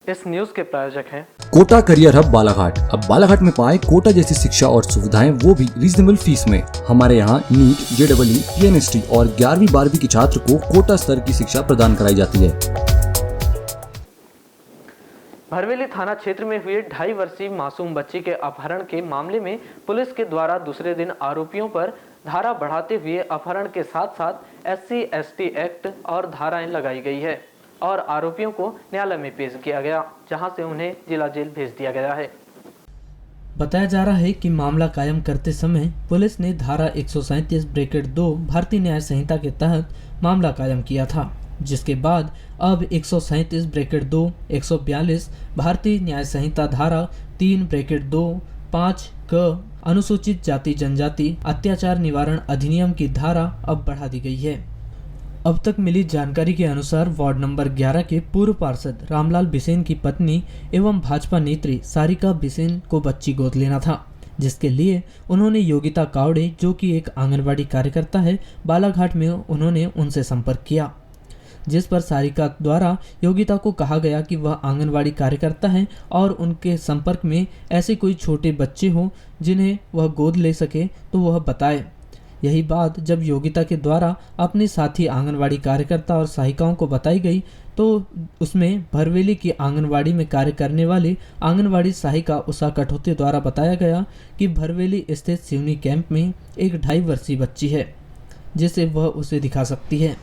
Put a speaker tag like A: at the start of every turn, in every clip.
A: इस न्यूज के प्रायोजक हैं
B: कोटा करियर हब बालाघाट। अब बालाघाट में पाए कोटा जैसी शिक्षा और सुविधाएं, वो भी रीजनेबल फीस में। हमारे यहाँ नीट, JEE, PNST और 11वीं 12वीं के छात्र को कोटा स्तर की शिक्षा प्रदान कराई जाती है।
A: भरवेली थाना क्षेत्र में हुए 2.5 वर्षीय मासूम बच्ची के अपहरण के मामले में पुलिस के द्वारा दूसरे दिन आरोपियों पर धारा बढ़ाते हुए अपहरण के साथ साथ SC/ST एक्ट और धाराएं लगाई गई है और आरोपियों को न्यायालय में पेश किया गया, जहां से उन्हें जिला जेल भेज दिया गया है।
C: बताया जा रहा है कि मामला कायम करते समय पुलिस ने धारा 137(2) भारतीय न्याय संहिता के तहत मामला कायम किया था, जिसके बाद अब 137(2) 142 भारतीय न्याय संहिता धारा 3(2) 5 क अनुसूचित जाति जनजाति अत्याचार निवारण अधिनियम की धारा अब बढ़ा दी गई है। अब तक मिली जानकारी के अनुसार वार्ड नंबर 11 के पूर्व पार्षद रामलाल बिसेन की पत्नी एवं भाजपा नेत्री सारिका बिसेन को बच्ची गोद लेना था, जिसके लिए उन्होंने योगिता कावड़े, जो कि एक आंगनबाड़ी कार्यकर्ता है, बालाघाट में उन्होंने उनसे संपर्क किया, जिस पर सारिका द्वारा योगिता को कहा गया कि वह आंगनबाड़ी कार्यकर्ता है और उनके संपर्क में ऐसे कोई छोटे बच्चे हो जिन्हें वह गोद ले सके तो वह बताए। यही बात जब योगिता के द्वारा अपने साथी आंगनवाड़ी कार्यकर्ता और सहायिकाओं को बताई गई तो उसमें भरवेली की आंगनवाड़ी में कार्य करने वाली आंगनवाड़ी सहायिका उषा कठोते द्वारा बताया गया कि भरवेली स्थित सिवनी कैंप में एक 2.5 वर्षीय बच्ची है जिसे वह उसे दिखा सकती है।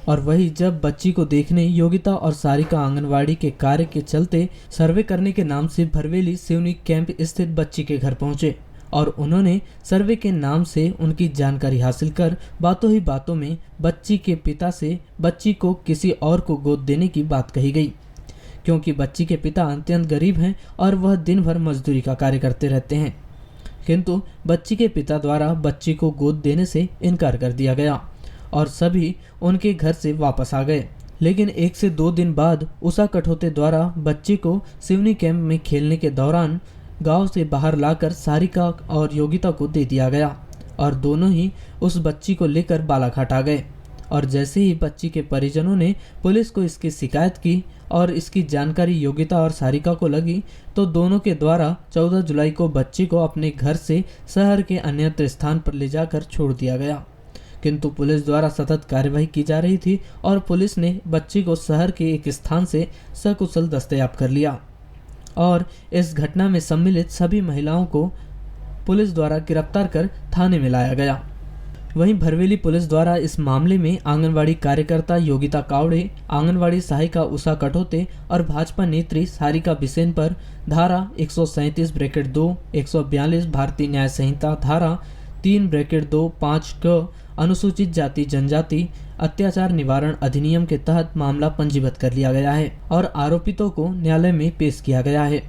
C: और वही जब बच्ची को देखने योगिता और सारिका आंगनवाड़ी के कार्य के चलते सर्वे करने के नाम से भरवेली सिवनी कैंप स्थित बच्ची के घर पहुंचे और उन्होंने सर्वे के नाम से उनकी जानकारी हासिल कर बातों ही बातों में बच्ची के पिता से बच्ची को किसी और को गोद देने की बात कही गई, क्योंकि बच्ची के पिता अत्यंत गरीब हैं और वह दिन भर मजदूरी का कार्य करते रहते हैं। किंतु बच्ची के पिता द्वारा बच्ची को गोद देने से इनकार कर दिया गया और सभी उनके घर से वापस आ गए। लेकिन 1 से 2 दिन बाद उषा कठोते द्वारा बच्ची को सिवनी कैंप में खेलने के दौरान गांव से बाहर लाकर सारिका और योगिता को दे दिया गया और दोनों ही उस बच्ची को लेकर बालाघाट आ गए। और जैसे ही बच्ची के परिजनों ने पुलिस को इसकी शिकायत की और इसकी जानकारी योगिता और सारिका को लगी तो दोनों के द्वारा 14 जुलाई को बच्ची को अपने घर से शहर के अन्यत्र स्थान पर ले जाकर छोड़ दिया गया। किंतु पुलिस द्वारा सतत कार्यवाही की जा रही थी और पुलिस ने बच्ची को शहर के एक स्थान से सकुशल दस्तयाब कर लिया और इस घटना में सम्मिलित सभी महिलाओं को पुलिस द्वारा गिरफ्तार कर थाने में लाया गया। वहीं भरवेली पुलिस द्वारा इस मामले में आंगनवाड़ी कार्यकर्ता योगिता कावड़े, आंगनवाड़ी सहायिका उषा कठोते और भाजपा नेत्री सारिका बिसेन पर धारा 137(2) 142 भारतीय न्याय संहिता धारा 3(2) 5 क अनुसूचित जाति जनजाति अत्याचार निवारण अधिनियम के तहत मामला पंजीबद्ध कर लिया गया है और आरोपितों को न्यायालय में पेश किया गया है।